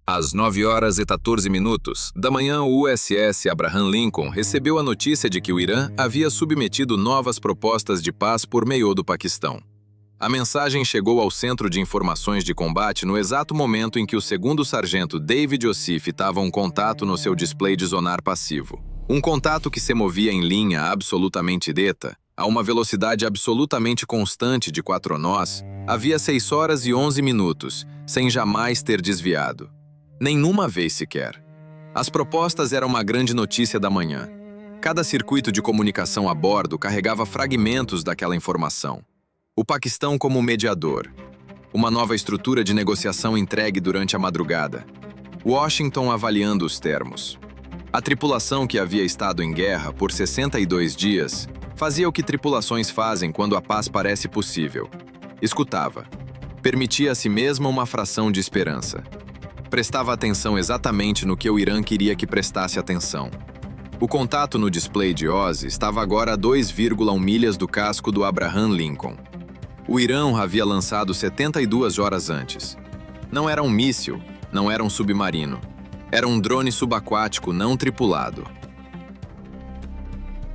Às 9h14 da manhã, o USS Abraham Lincoln recebeu a notícia de que o Irã havia submetido novas propostas de paz por meio do Paquistão. A mensagem chegou ao Centro de Informações de Combate no exato momento em que o segundo sargento David Ossif estava um contato no seu display de sonar passivo. Um contato que se movia em linha absolutamente reta, a uma velocidade absolutamente constante de 4 nós, havia 6h11, sem jamais ter desviado. Nenhuma vez sequer. As propostas eram uma grande notícia da manhã. Cada circuito de comunicação a bordo carregava fragmentos daquela informação. O Paquistão como mediador. Uma nova estrutura de negociação entregue durante a madrugada. Washington avaliando os termos. A tripulação que havia estado em guerra por 62 dias fazia o que tripulações fazem quando a paz parece possível. Escutava. Permitia a si mesma uma fração de esperança. Prestava atenção exatamente no que o Irã queria que prestasse atenção. O contato no display de Oz estava agora a 2,1 milhas do casco do Abraham Lincoln. O Irã havia lançado 72 horas antes. Não era um míssil, não era um submarino. Era um drone subaquático não tripulado.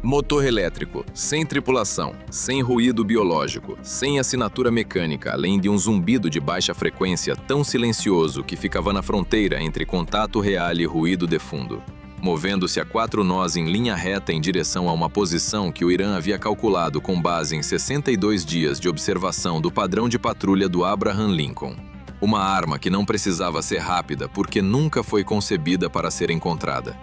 Motor elétrico, sem tripulação, sem ruído biológico, sem assinatura mecânica, além de um zumbido de baixa frequência tão silencioso que ficava na fronteira entre contato real e ruído de fundo, movendo-se a 4 nós em linha reta em direção a uma posição que o Irã havia calculado com base em 62 dias de observação do padrão de patrulha do Abraham Lincoln. Uma arma que não precisava ser rápida porque nunca foi concebida para ser encontrada.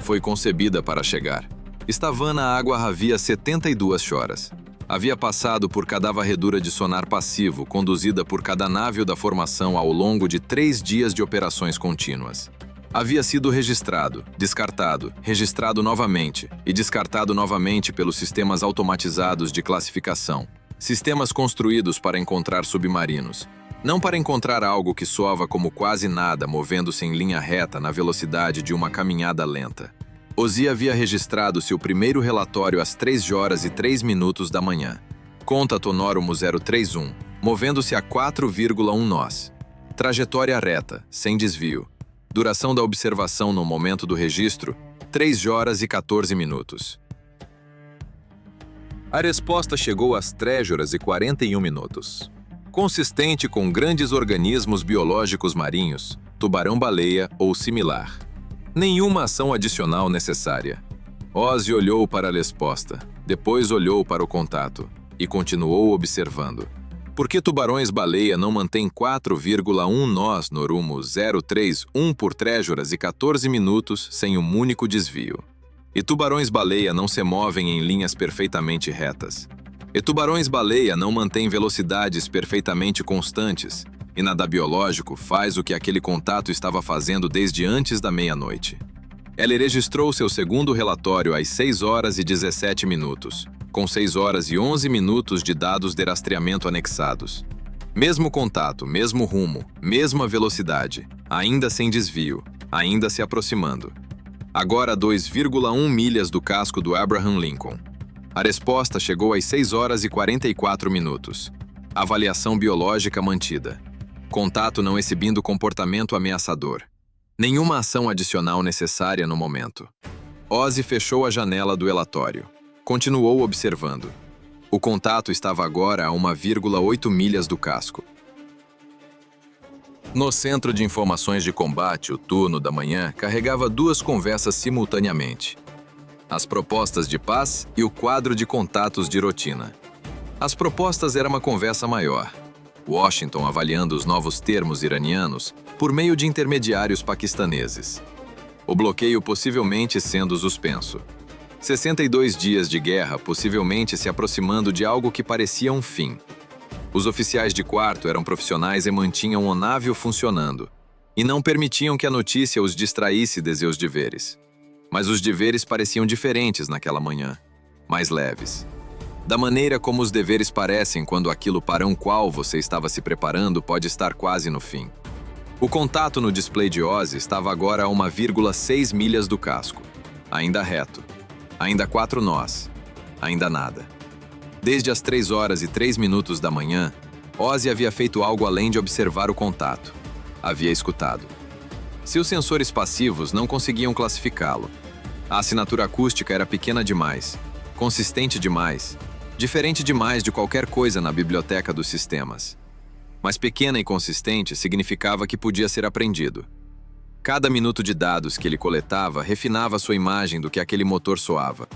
Foi concebida para chegar. Estava na água havia 72 horas. Havia passado por cada varredura de sonar passivo, conduzida por cada navio da formação ao longo de 3 dias de operações contínuas. Havia sido registrado, descartado, registrado novamente e descartado novamente pelos sistemas automatizados de classificação. Sistemas construídos para encontrar submarinos. Não para encontrar algo que soava como quase nada movendo-se em linha reta na velocidade de uma caminhada lenta. Ozzy havia registrado seu primeiro relatório às 3h03 da manhã. Conta Tonórumo 031, movendo-se a 4,1 nós. Trajetória reta, sem desvio. Duração da observação no momento do registro, 3h14. A resposta chegou às 3h41. Consistente com grandes organismos biológicos marinhos, tubarão-baleia ou similar. Nenhuma ação adicional necessária. Ozzy olhou para a resposta, depois olhou para o contato e continuou observando. Por que tubarões-baleia não mantêm 4,1 nós no rumo 031 por 3h14 sem um único desvio? E tubarões-baleia não se movem em linhas perfeitamente retas? E tubarões-baleia não mantêm velocidades perfeitamente constantes? E nada biológico faz o que aquele contato estava fazendo desde antes da meia-noite. Ela registrou seu segundo relatório às 6h17, com 6h11 de dados de rastreamento anexados. Mesmo contato, mesmo rumo, mesma velocidade, ainda sem desvio, ainda se aproximando. Agora a 2,1 milhas do casco do Abraham Lincoln. A resposta chegou às 6h44. Avaliação biológica mantida. Contato não exibindo comportamento ameaçador. Nenhuma ação adicional necessária no momento. Ozzy fechou a janela do relatório. Continuou observando. O contato estava agora a 1,8 milhas do casco. No Centro de Informações de Combate, o turno da manhã carregava 2 conversas simultaneamente. As propostas de paz e o quadro de contatos de rotina. As propostas eram uma conversa maior. Washington avaliando os novos termos iranianos por meio de intermediários paquistaneses. O bloqueio possivelmente sendo suspenso. 62 dias de guerra possivelmente se aproximando de algo que parecia um fim. Os oficiais de quarto eram profissionais e mantinham o navio funcionando, e não permitiam que a notícia os distraísse de seus deveres. Mas os deveres pareciam diferentes naquela manhã, mais leves. Da maneira como os deveres parecem quando aquilo para um qual você estava se preparando pode estar quase no fim. O contato no display de Ozzy estava agora a 1,6 milhas do casco. Ainda reto. Ainda 4 nós. Ainda nada. Desde as 3h03 da manhã, Ozzy havia feito algo além de observar o contato. Havia escutado. Seus sensores passivos não conseguiam classificá-lo. A assinatura acústica era pequena demais, consistente demais, diferente demais de qualquer coisa na biblioteca dos sistemas. Mas pequena e consistente significava que podia ser aprendido. Cada minuto de dados que ele coletava refinava sua imagem do que aquele motor soava.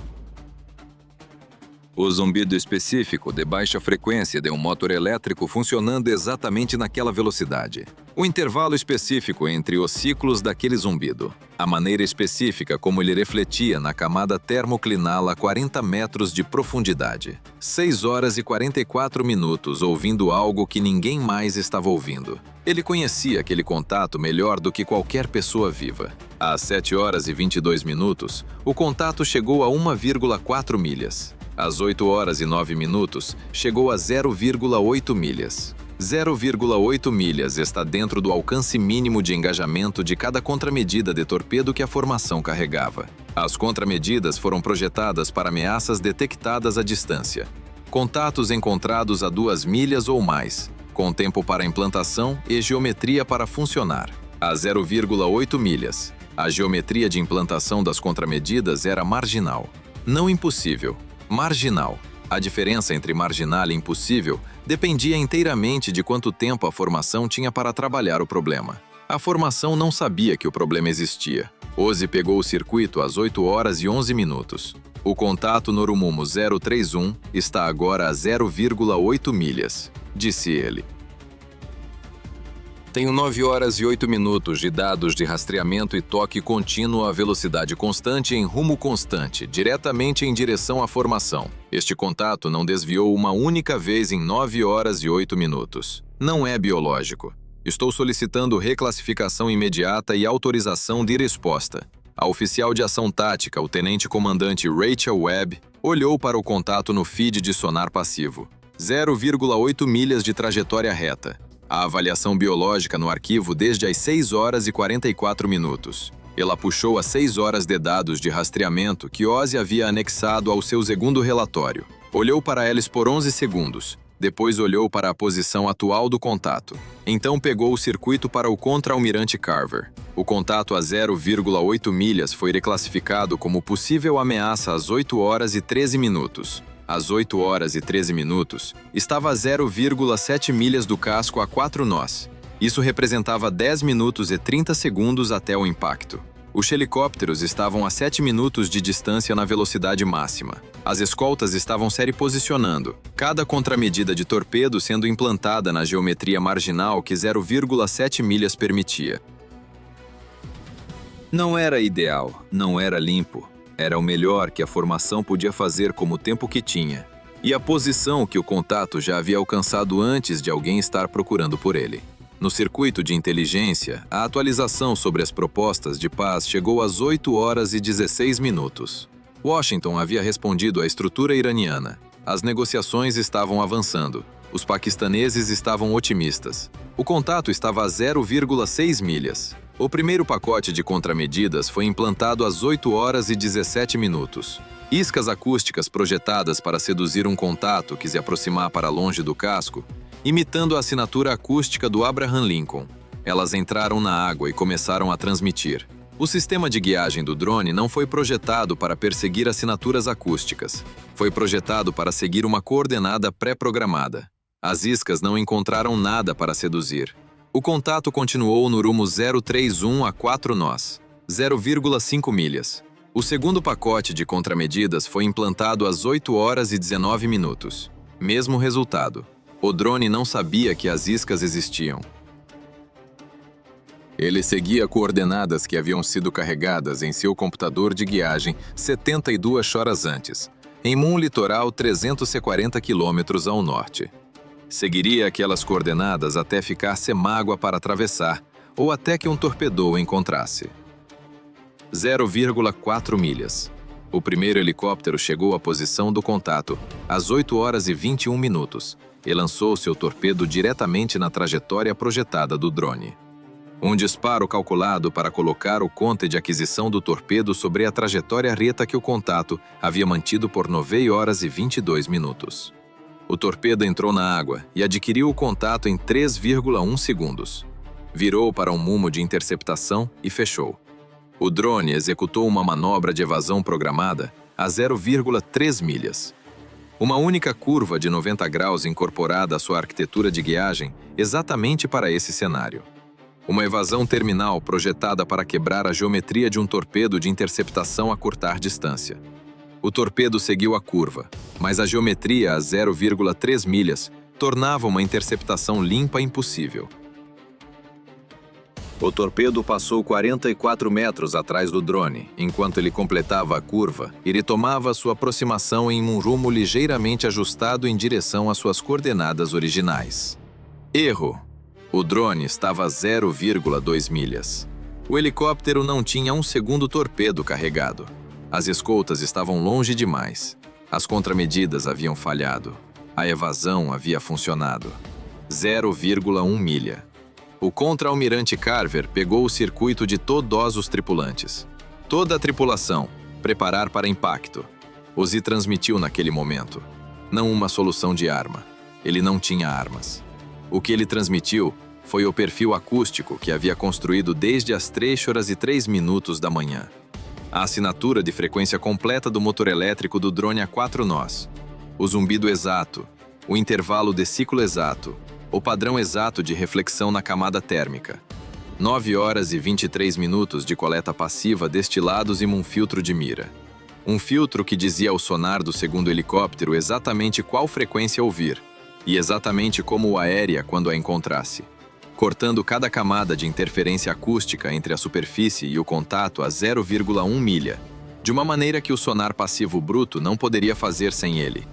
O zumbido específico de baixa frequência de um motor elétrico funcionando exatamente naquela velocidade. O intervalo específico entre os ciclos daquele zumbido. A maneira específica como ele refletia na camada termoclinal a 40 metros de profundidade. 6 horas e 44 minutos ouvindo algo que ninguém mais estava ouvindo. Ele conhecia aquele contato melhor do que qualquer pessoa viva. Às 7 horas e 22 minutos, o contato chegou a 1,4 milhas. Às 8 horas e 9 minutos, chegou a 0,8 milhas. 0,8 milhas está dentro do alcance mínimo de engajamento de cada contramedida de torpedo que a formação carregava. As contramedidas foram projetadas para ameaças detectadas à distância. Contatos encontrados a 2 milhas ou mais, com tempo para implantação e geometria para funcionar. A 0,8 milhas, a geometria de implantação das contramedidas era marginal. Não impossível. Marginal. A diferença entre marginal e impossível dependia inteiramente de quanto tempo a formação tinha para trabalhar o problema. A formação não sabia que o problema existia. Ozzy pegou o circuito às 8 horas e 11 minutos. O contato Norumumo 031 está agora a 0,8 milhas, disse ele. Tenho 9 horas e 8 minutos de dados de rastreamento e toque contínuo a velocidade constante em rumo constante, diretamente em direção à formação. Este contato não desviou uma única vez em 9 horas e 8 minutos. Não é biológico. Estou solicitando reclassificação imediata e autorização de resposta. A oficial de ação tática, o tenente-comandante Rachel Webb, olhou para o contato no feed de sonar passivo. 0,8 milhas de trajetória reta. A avaliação biológica no arquivo desde as 6 horas e 44 minutos. Ela puxou as 6 horas de dados de rastreamento que Ozzy havia anexado ao seu segundo relatório. Olhou para eles por 11 segundos. Depois olhou para a posição atual do contato. Então pegou o circuito para o contra-almirante Carver. O contato a 0,8 milhas foi reclassificado como possível ameaça às 8 horas e 13 minutos. Às 8 horas e 13 minutos, estava a 0,7 milhas do casco a 4 nós. Isso representava 10 minutos e 30 segundos até o impacto. Os helicópteros estavam a 7 minutos de distância na velocidade máxima. As escoltas estavam se reposicionando, cada contramedida de torpedo sendo implantada na geometria marginal que 0,7 milhas permitia. Não era ideal, não era limpo. Era o melhor que a formação podia fazer como o tempo que tinha, e a posição que o contato já havia alcançado antes de alguém estar procurando por ele. No circuito de inteligência, a atualização sobre as propostas de paz chegou às 8 horas e 16 minutos. Washington havia respondido à estrutura iraniana. As negociações estavam avançando. Os paquistaneses estavam otimistas. O contato estava a 0,6 milhas. O primeiro pacote de contramedidas foi implantado às 8 horas e 17 minutos. Iscas acústicas projetadas para seduzir um contato que se aproximar para longe do casco, imitando a assinatura acústica do Abraham Lincoln. Elas entraram na água e começaram a transmitir. O sistema de guiagem do drone não foi projetado para perseguir assinaturas acústicas. Foi projetado para seguir uma coordenada pré-programada. As iscas não encontraram nada para seduzir. O contato continuou no rumo 031 a 4 nós, 0,5 milhas. O segundo pacote de contramedidas foi implantado às 8 horas e 19 minutos. Mesmo resultado. O drone não sabia que as iscas existiam. Ele seguia coordenadas que haviam sido carregadas em seu computador de guiagem 72 horas antes, em um litoral 340 quilômetros ao norte. Seguiria aquelas coordenadas até ficar sem mágoa para atravessar, ou até que um torpedo o encontrasse. 0,4 milhas. O primeiro helicóptero chegou à posição do contato, às 8 horas e 21 minutos, e lançou seu torpedo diretamente na trajetória projetada do drone. Um disparo calculado para colocar o conte de aquisição do torpedo sobre a trajetória reta que o contato havia mantido por 9 horas e 22 minutos. O torpedo entrou na água e adquiriu o contato em 3,1 segundos. virou para um mumo de interceptação e fechou. O drone executou uma manobra de evasão programada a 0,3 milhas. Uma única curva de 90 graus incorporada à sua arquitetura de guiagem exatamente para esse cenário. Uma evasão terminal projetada para quebrar a geometria de um torpedo de interceptação a curtar distância. O torpedo seguiu a curva, mas a geometria a 0,3 milhas tornava uma interceptação limpa impossível. O torpedo passou 44 metros atrás do drone, enquanto ele completava a curva e retomava sua aproximação em um rumo ligeiramente ajustado em direção às suas coordenadas originais. Erro! O drone estava a 0,2 milhas. O helicóptero não tinha um segundo torpedo carregado. As escoltas estavam longe demais. As contramedidas haviam falhado. A evasão havia funcionado. 0,1 milha. O contra-almirante Carver pegou o circuito de todos os tripulantes. Toda a tripulação, preparar para impacto. Ozzy transmitiu naquele momento. Não uma solução de arma. Ele não tinha armas. O que ele transmitiu foi o perfil acústico que havia construído desde as 3h03 da manhã. A assinatura de frequência completa do motor elétrico do drone a 4 nós. O zumbido exato. O intervalo de ciclo exato. O padrão exato de reflexão na camada térmica. 9h23 de coleta passiva destilados em um filtro de mira. Um filtro que dizia ao sonar do segundo helicóptero exatamente qual frequência ouvir, e exatamente como o aérea quando a encontrasse, cortando cada camada de interferência acústica entre a superfície e o contato a 0,1 milha, de uma maneira que o sonar passivo bruto não poderia fazer sem ele.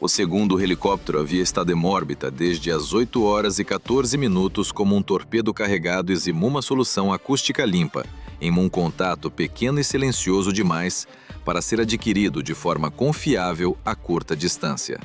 O segundo helicóptero havia estado em órbita desde as 8h14 como um torpedo carregado eximou uma solução acústica limpa, em um contato pequeno e silencioso demais para ser adquirido de forma confiável a curta distância.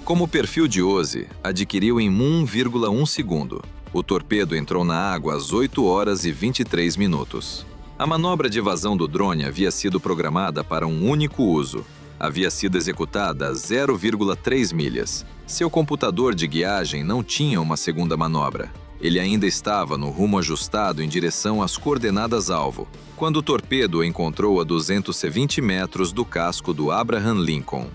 Como o perfil de Ozzy adquiriu em 1,1 segundo, o torpedo entrou na água às 8h23. A manobra de evasão do drone havia sido programada para um único uso. Havia sido executada a 0,3 milhas. Seu computador de guiagem não tinha uma segunda manobra. Ele ainda estava no rumo ajustado em direção às coordenadas-alvo, quando o torpedo o encontrou a 220 metros do casco do Abraham Lincoln.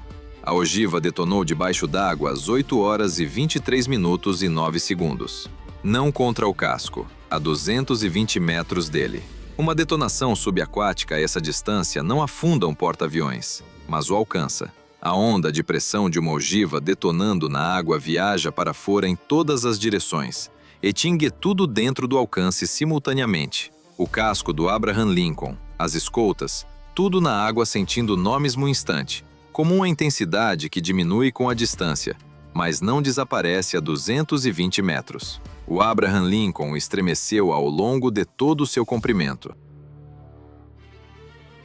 A ogiva detonou debaixo d'água às 8h23 e 9 segundos. Não contra o casco, a 220 metros dele. Uma detonação subaquática a essa distância não afunda um porta-aviões, mas o alcança. A onda de pressão de uma ogiva detonando na água viaja para fora em todas as direções, extingue tudo dentro do alcance simultaneamente. O casco do Abraham Lincoln, as escoltas, tudo na água sentindo no mesmo instante, como uma intensidade que diminui com a distância, mas não desaparece a 220 metros. O Abraham Lincoln estremeceu ao longo de todo o seu comprimento.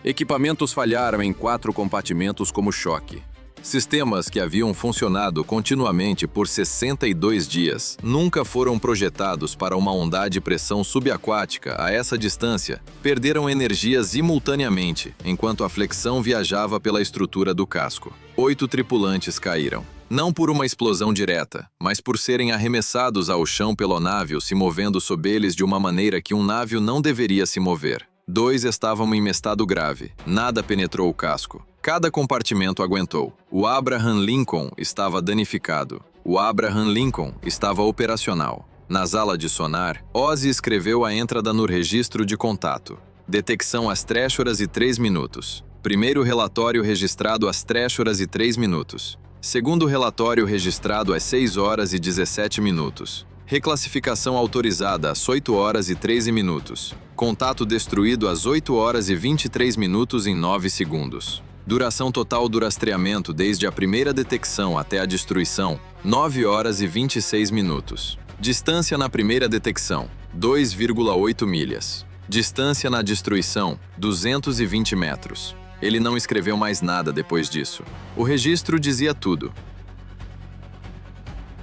Equipamentos falharam em 4 compartimentos como choque. Sistemas que haviam funcionado continuamente por 62 dias nunca foram projetados para uma onda de pressão subaquática a essa distância, perderam energia simultaneamente enquanto a flexão viajava pela estrutura do casco. 8 tripulantes caíram. Não por uma explosão direta, mas por serem arremessados ao chão pelo navio se movendo sob eles de uma maneira que um navio não deveria se mover. 2 estavam em estado grave. Nada penetrou o casco. Cada compartimento aguentou. O Abraham Lincoln estava danificado. O Abraham Lincoln estava operacional. Na sala de sonar, Ozzy escreveu a entrada no registro de contato. Detecção às 3h03. Primeiro relatório registrado às 3h03. Segundo relatório registrado às 6h17. Reclassificação autorizada às 8h13. Contato destruído às 8h23 em 9 segundos. Duração total do rastreamento desde a primeira detecção até a destruição, 9h26. Distância na primeira detecção, 2,8 milhas. Distância na destruição, 220 metros. Ele não escreveu mais nada depois disso. O registro dizia tudo.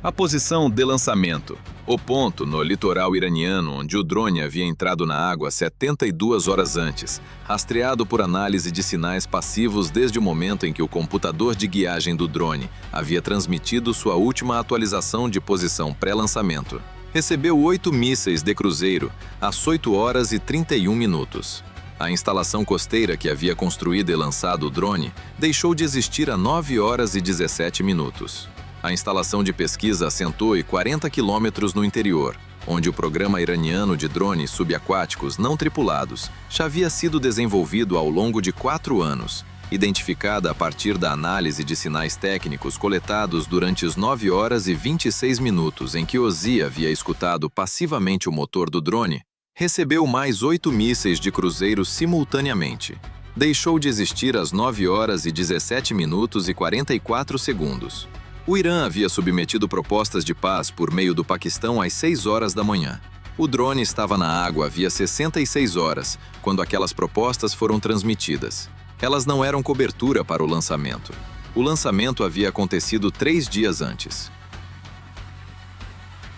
A posição de lançamento. O ponto no litoral iraniano onde o drone havia entrado na água 72 horas antes, rastreado por análise de sinais passivos desde o momento em que o computador de guiagem do drone havia transmitido sua última atualização de posição pré-lançamento. recebeu 8 mísseis de cruzeiro às 8 horas e 31 minutos. A instalação costeira que havia construído e lançado o drone deixou de existir a 9 horas e 17 minutos. A instalação de pesquisa assentou em 40 quilômetros no interior, onde o programa iraniano de drones subaquáticos não tripulados já havia sido desenvolvido ao longo de 4 anos, identificada a partir da análise de sinais técnicos coletados durante os 9 horas e 26 minutos em que Ozzy havia escutado passivamente o motor do drone, recebeu mais 8 mísseis de cruzeiro simultaneamente. Deixou de existir às 9 horas e 17 minutos e 44 segundos. O Irã havia submetido propostas de paz por meio do Paquistão às 6 horas da manhã. O drone estava na água havia 66 horas, quando aquelas propostas foram transmitidas. Elas não eram cobertura para o lançamento. O lançamento havia acontecido 3 dias antes.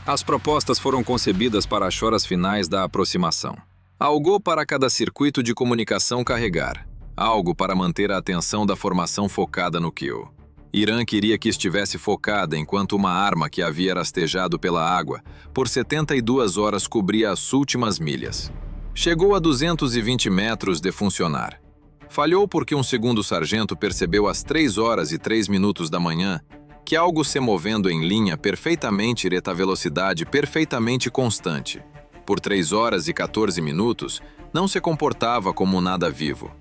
As propostas foram concebidas para as horas finais da aproximação. Algo para cada circuito de comunicação carregar. Algo para manter a atenção da formação focada no kill. Irã queria que estivesse focada enquanto uma arma que havia rastejado pela água por 72 horas cobria as últimas milhas. Chegou a 220 metros de funcionar. Falhou porque um segundo sargento percebeu às 3 horas e 3 minutos da manhã que algo se movendo em linha perfeitamente reta velocidade perfeitamente constante. Por 3 horas e 14 minutos, não se comportava como nada vivo.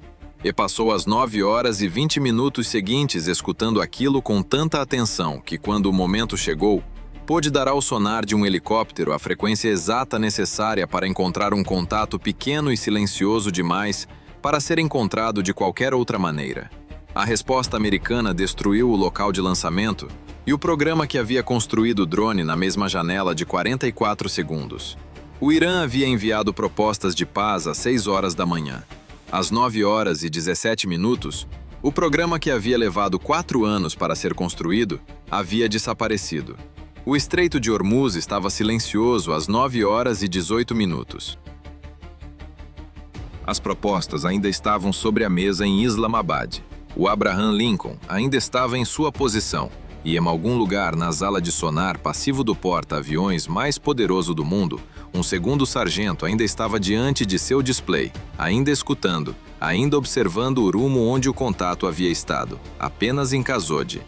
E passou as 9 horas e 20 minutos seguintes escutando aquilo com tanta atenção que, quando o momento chegou, pôde dar ao sonar de um helicóptero a frequência exata necessária para encontrar um contato pequeno e silencioso demais para ser encontrado de qualquer outra maneira. A resposta americana destruiu o local de lançamento e o programa que havia construído o drone na mesma janela de 44 segundos. O Irã havia enviado propostas de paz às 6 horas da manhã. Às 9 horas e 17 minutos, o programa que havia levado 4 anos para ser construído havia desaparecido. O Estreito de Hormuz estava silencioso às 9 horas e 18 minutos. As propostas ainda estavam sobre a mesa em Islamabad. O Abraham Lincoln ainda estava em sua posição e, em algum lugar na sala de sonar passivo do porta-aviões mais poderoso do mundo, um segundo sargento ainda estava diante de seu display, ainda escutando, ainda observando o rumo onde o contato havia estado, apenas em Khazod.